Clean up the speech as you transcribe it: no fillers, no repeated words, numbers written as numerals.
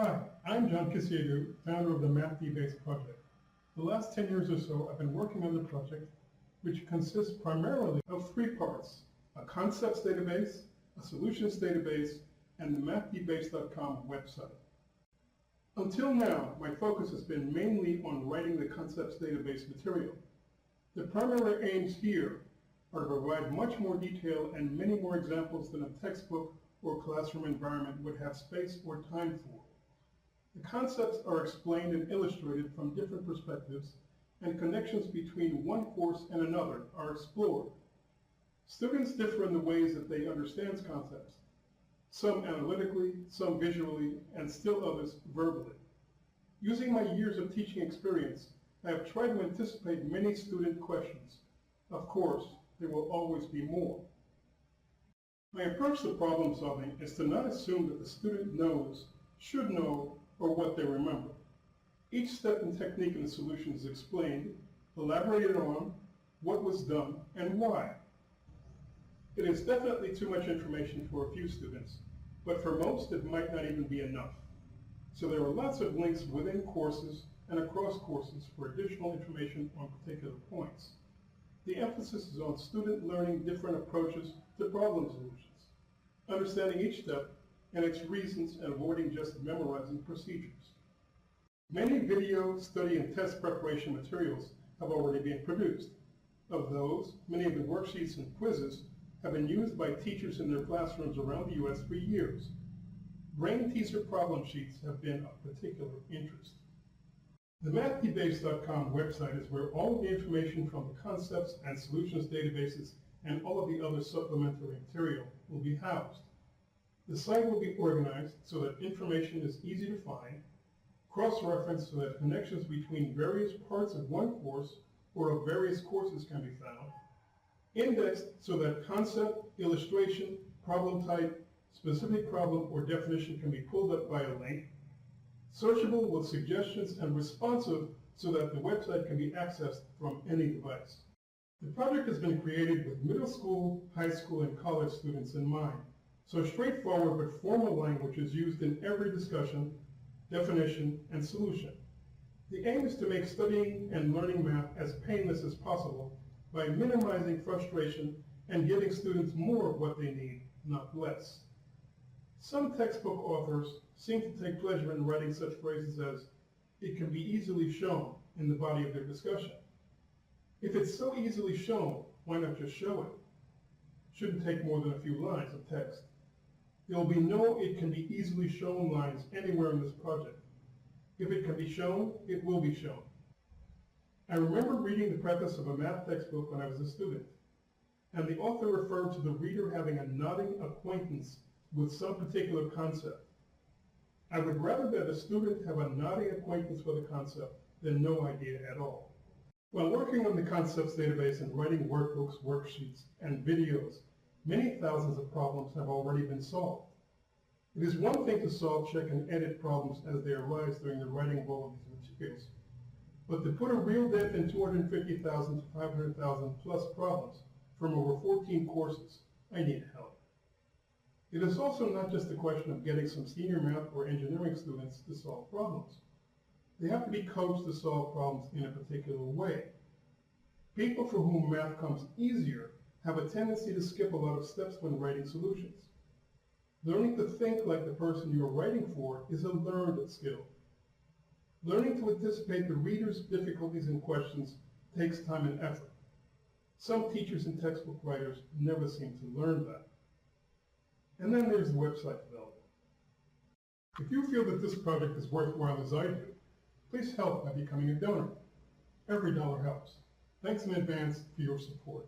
Hi, I'm John Kisiadu, founder of the MathDBase Project. The last 10 years or so, I've been working on the project, which consists primarily of three parts: a concepts database, a solutions database, and the MathDBase.com website. Until now, my focus has been mainly on writing the concepts database material. The primary aims here are to provide much more detail and many more examples than a textbook or classroom environment would have space or time for. The concepts are explained and illustrated from different perspectives, and connections between one course and another are explored. Students differ in the ways that they understand concepts, some analytically, some visually, and still others verbally. Using my years of teaching experience, I have tried to anticipate many student questions. Of course, there will always be more. My approach to problem solving is to not assume that the student knows, should know, or what they remember. Each step and technique in the solution is explained, elaborated on, what was done, and why. It is definitely too much information for a few students, but for most it might not even be enough. So there are lots of links within courses and across courses for additional information on particular points. The emphasis is on student learning different approaches to problem solutions, understanding each step and its reasons, and avoiding just memorizing procedures. Many video, study, and test preparation materials have already been produced. Of those, many of the worksheets and quizzes have been used by teachers in their classrooms around the U.S. for years. Brain teaser problem sheets have been of particular interest. The MathDBase.com website is where all of the information from the concepts and solutions databases and all of the other supplementary material will be housed. The site will be organized so that information is easy to find, cross-referenced so that connections between various parts of one course or of various courses can be found, indexed so that concept, illustration, problem type, specific problem, or definition can be pulled up by a link, searchable with suggestions, and responsive so that the website can be accessed from any device. The project has been created with middle school, high school, and college students in mind. So straightforward but formal language is used in every discussion, definition, and solution. The aim is to make studying and learning math as painless as possible by minimizing frustration and giving students more of what they need, not less. Some textbook authors seem to take pleasure in writing such phrases as, "it can be easily shown," in the body of their discussion. If it's so easily shown, why not just show it? Shouldn't take more than a few lines of text. There will be no "it can be easily shown" lines anywhere in this project. If it can be shown, it will be shown. I remember reading the preface of a math textbook when I was a student, and the author referred to the reader having a nodding acquaintance with some particular concept. I would rather that a student have a nodding acquaintance with a concept than no idea at all. While working on the concepts database and writing workbooks, worksheets, and videos, many thousands of problems have already been solved. It is one thing to solve, check, and edit problems as they arise during the writing of all of these materials. But to put a real dent in 250,000 to 500,000 plus problems from over 14 courses, I need help. It is also not just a question of getting some senior math or engineering students to solve problems. They have to be coached to solve problems in a particular way. People for whom math comes easier have a tendency to skip a lot of steps when writing solutions. Learning to think like the person you're writing for is a learned skill. Learning to anticipate the reader's difficulties and questions takes time and effort. Some teachers and textbook writers never seem to learn that. And then there's the website development. If you feel that this project is worthwhile as I do, please help by becoming a donor. Every dollar helps. Thanks in advance for your support.